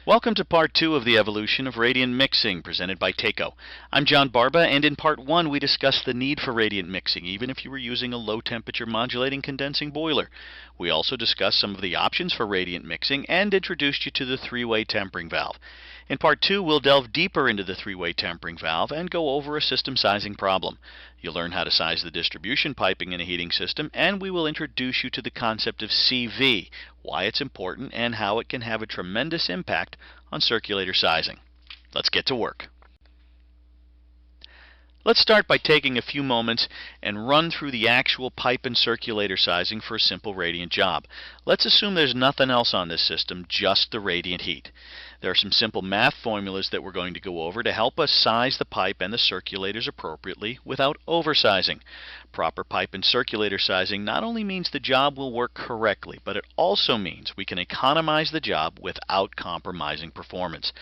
Welcome to part 2 of the evolution of radiant mixing presented by TACO. I'm John Barba, and in part 1 we discussed the need for radiant mixing even if you were using a low temperature modulating condensing boiler. We also discussed some of the options for radiant mixing and introduced you to the three-way tempering valve. In part 2 we'll delve deeper into the three-way tempering valve and go over a system sizing problem. You'll learn how to size the distribution piping in a heating system, and we will introduce you to the concept of CV, why it's important, and how it can have a tremendous impact on circulator sizing. Let's get to work. Let's start by taking a few moments and run through the actual pipe and circulator sizing for a simple radiant job. Let's assume there's nothing else on this system, just the radiant heat. There are some simple math formulas that we're going to go over to help us size the pipe and the circulators appropriately without oversizing. Proper pipe and circulator sizing not only means the job will work correctly, but it also means we can economize the job without compromising performance.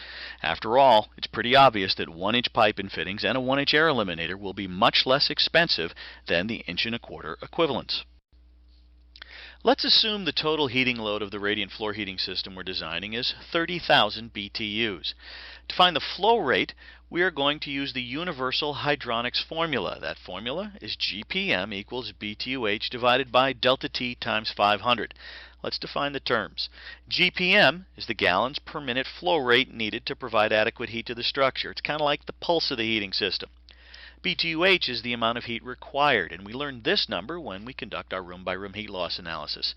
After all, it's pretty obvious that 1-inch pipe and fittings and a 1-inch air eliminator will be much less expensive than the 1.25-inch equivalents. Let's assume the total heating load of the radiant floor heating system we're designing is 30,000 BTUs. To find the flow rate, we are going to use the universal hydronics formula. That formula is GPM equals BTUH divided by delta T times 500. Let's define the terms. GPM is the gallons per minute flow rate needed to provide adequate heat to the structure. It's kind of like the pulse of the heating system. BTUH is the amount of heat required, and we learned this number when we conduct our room-by-room heat loss analysis.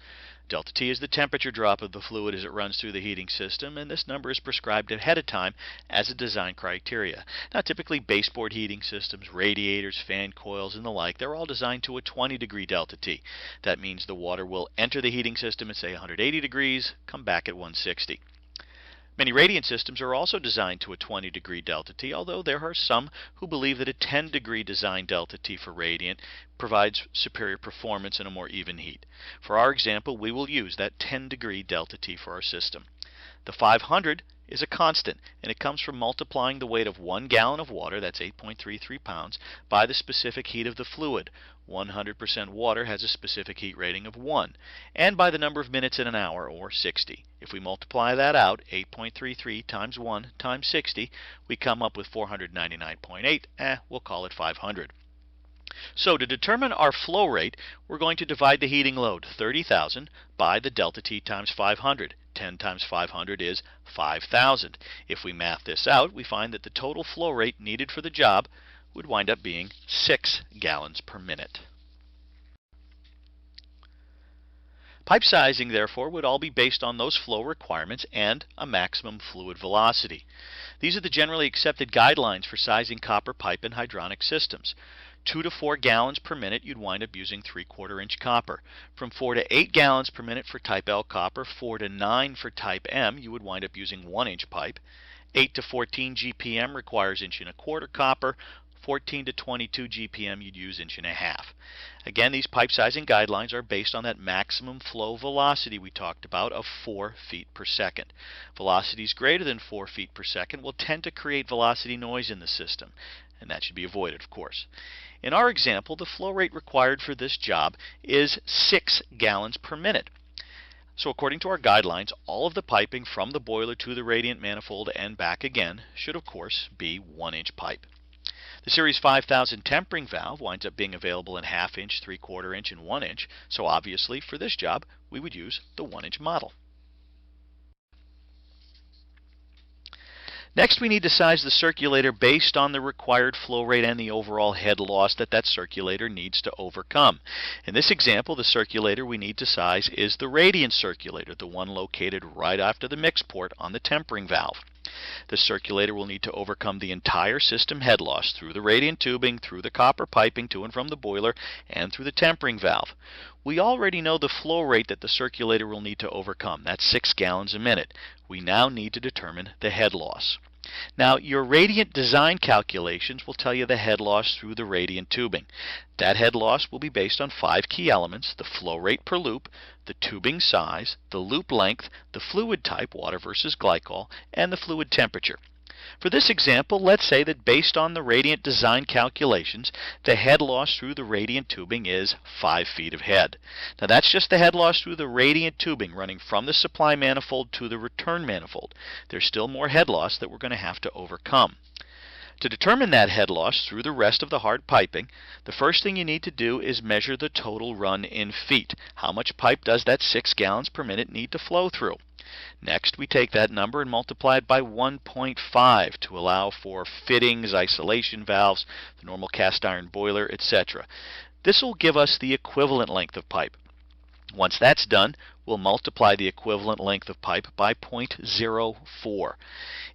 Delta T is the temperature drop of the fluid as it runs through the heating system, and this number is prescribed ahead of time as a design criteria. Now, typically baseboard heating systems, radiators, fan coils, and the like, they're all designed to a 20-degree delta T. That means the water will enter the heating system at, say, 180 degrees, come back at 160. Many radiant systems are also designed to a 20-degree delta T, although there are some who believe that a 10-degree design delta T for radiant provides superior performance and a more even heat. For our example, we will use that 10-degree delta T for our system. The 500 is a constant, and it comes from multiplying the weight of 1 gallon of water, that's 8.33 pounds, by the specific heat of the fluid. 100% water has a specific heat rating of 1, and by the number of minutes in an hour, or 60. If we multiply that out, 8.33 times 1 times 60, we come up with 499.8. We'll call it 500. So to determine our flow rate, we're going to divide the heating load, 30,000, by the delta T times 500. 10 times 500 is 5,000. If we math this out, we find that the total flow rate needed for the job would wind up being 6 gallons per minute. Pipe sizing, therefore, would all be based on those flow requirements and a maximum fluid velocity. These are the generally accepted guidelines for sizing copper pipe and hydronic systems. 2 to 4 gallons per minute, you'd wind up using 3/4-inch copper. From 4 to 8 gallons per minute for type L copper, 4 to 9 for type M, you would wind up using 1-inch pipe. 8 to 14 GPM requires 1.25-inch copper. 14 to 22 GPM, you'd use 1.5-inch. Again, these pipe sizing guidelines are based on that maximum flow velocity we talked about of 4 feet per second. Velocities greater than 4 feet per second will tend to create velocity noise in the system, and that should be avoided, of course. In our example, the flow rate required for this job is 6 gallons per minute. So according to our guidelines, all of the piping from the boiler to the radiant manifold and back again should, of course, be 1-inch pipe. The Series 5000 tempering valve winds up being available in 1/2-inch, 3/4-inch, and 1-inch, so obviously for this job we would use the 1-inch model. Next, we need to size the circulator based on the required flow rate and the overall head loss that circulator needs to overcome. In this example, the circulator we need to size is the radiant circulator, the one located right after the mix port on the tempering valve. The circulator will need to overcome the entire system head loss through the radiant tubing, through the copper piping to and from the boiler, and through the tempering valve. We already know the flow rate that the circulator will need to overcome. That's 6 gallons a minute. We now need to determine the head loss. Now, your radiant design calculations will tell you the head loss through the radiant tubing. That head loss will be based on 5 key elements: the flow rate per loop, the tubing size, the loop length, the fluid type, water versus glycol, and the fluid temperature. For this example, let's say that based on the radiant design calculations, the head loss through the radiant tubing is 5 feet of head. Now that's just the head loss through the radiant tubing running from the supply manifold to the return manifold. There's still more head loss that we're going to have to overcome. To determine that head loss through the rest of the hard piping, the first thing you need to do is measure the total run in feet. How much pipe does that 6 gallons per minute need to flow through? Next, we take that number and multiply it by 1.5 to allow for fittings, isolation valves, the normal cast iron boiler, etc. This will give us the equivalent length of pipe. Once that's done, we'll multiply the equivalent length of pipe by 0.04.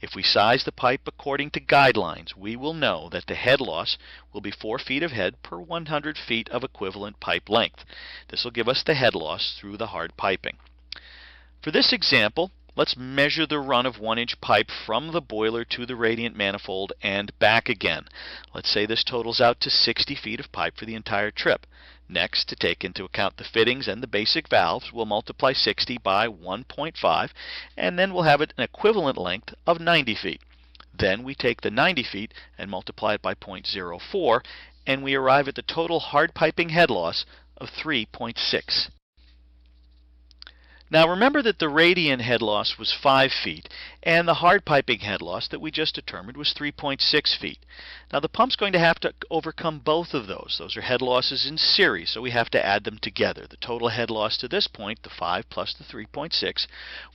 If we size the pipe according to guidelines, we will know that the head loss will be 4 feet of head per 100 feet of equivalent pipe length. This will give us the head loss through the hard piping. For this example, let's measure the run of 1-inch pipe from the boiler to the radiant manifold and back again. Let's say this totals out to 60 feet of pipe for the entire trip. Next, to take into account the fittings and the basic valves, we'll multiply 60 by 1.5, and then we'll have an equivalent length of 90 feet. Then we take the 90 feet and multiply it by 0.04, and we arrive at the total hard piping head loss of 3.6. Now remember that the radiant head loss was 5 feet, and the hard piping head loss that we just determined was 3.6 feet. Now the pump's going to have to overcome both of those. Those are head losses in series, so we have to add them together. The total head loss to this point, the 5 plus the 3.6,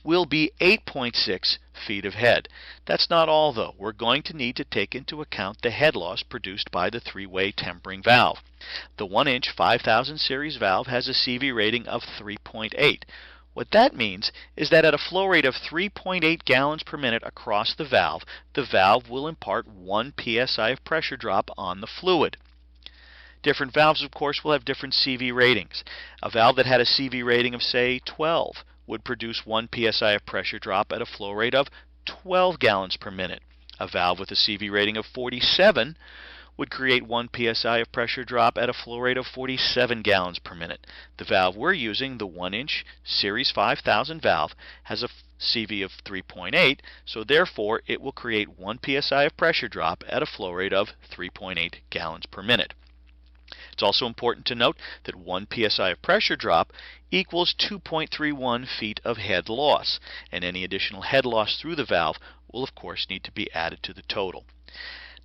will be 8.6 feet of head. That's not all, though. We're going to need to take into account the head loss produced by the three-way tempering valve. The 1-inch 5000 series valve has a CV rating of 3.8. What that means is that at a flow rate of 3.8 gallons per minute across the valve will impart 1 psi of pressure drop on the fluid. Different valves, of course, will have different CV ratings. A valve that had a CV rating of, say, 12 would produce 1 psi of pressure drop at a flow rate of 12 gallons per minute. A valve with a CV rating of 47 would create 1 psi of pressure drop at a flow rate of 47 gallons per minute. The valve we're using, the 1-inch Series 5000 valve, has a CV of 3.8, so therefore it will create 1 psi of pressure drop at a flow rate of 3.8 gallons per minute. It's also important to note that 1 psi of pressure drop equals 2.31 feet of head loss, and any additional head loss through the valve will of course need to be added to the total.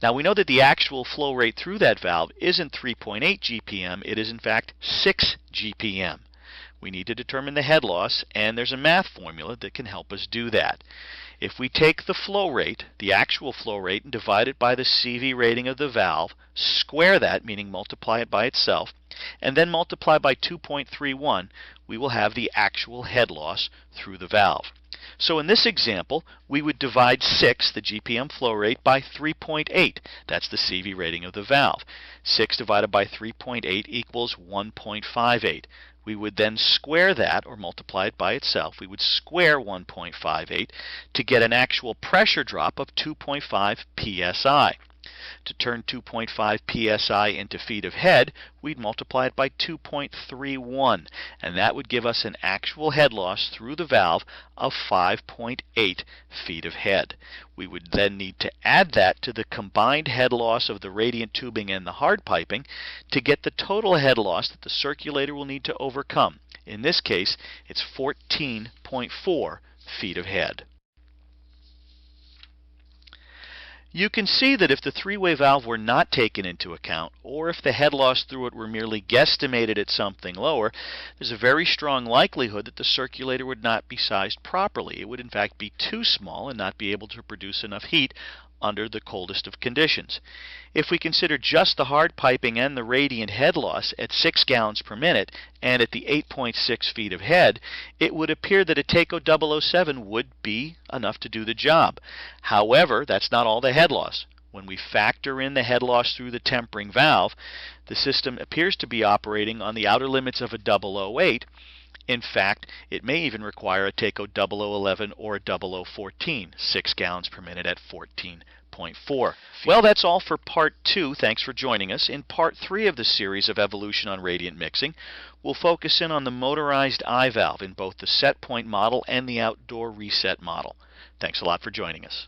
Now we know that the actual flow rate through that valve isn't 3.8 GPM, it is in fact 6 GPM. We need to determine the head loss, and there's a math formula that can help us do that. If we take the flow rate, the actual flow rate, and divide it by the CV rating of the valve, square that, meaning multiply it by itself, and then multiply by 2.31, we will have the actual head loss through the valve. So in this example, we would divide 6, the GPM flow rate, by 3.8. That's the CV rating of the valve. 6 divided by 3.8 equals 1.58. We would then square that, or multiply it by itself. We would square 1.58 to get an actual pressure drop of 2.5 psi. To turn 2.5 psi into feet of head, we'd multiply it by 2.31, and that would give us an actual head loss through the valve of 5.8 feet of head. We would then need to add that to the combined head loss of the radiant tubing and the hard piping to get the total head loss that the circulator will need to overcome. In this case, it's 14.4 feet of head. You can see that if the three-way valve were not taken into account, or if the head loss through it were merely guesstimated at something lower, there's a very strong likelihood that the circulator would not be sized properly. It would in fact be too small and not be able to produce enough heat under the coldest of conditions. If we consider just the hard piping and the radiant head loss at 6 gallons per minute and at the 8.6 feet of head, it would appear that a TACO 007 would be enough to do the job. However, that's not all the head loss. When we factor in the head loss through the tempering valve, the system appears to be operating on the outer limits of a 008. In fact, it may even require a TACO 0011 or a 0014, 6 gallons per minute at 14.4. Well, that's all for Part 2. Thanks for joining us. In Part 3 of the series of Evolution on Radiant Mixing, we'll focus in on the motorized I valve in both the set point model and the outdoor reset model. Thanks a lot for joining us.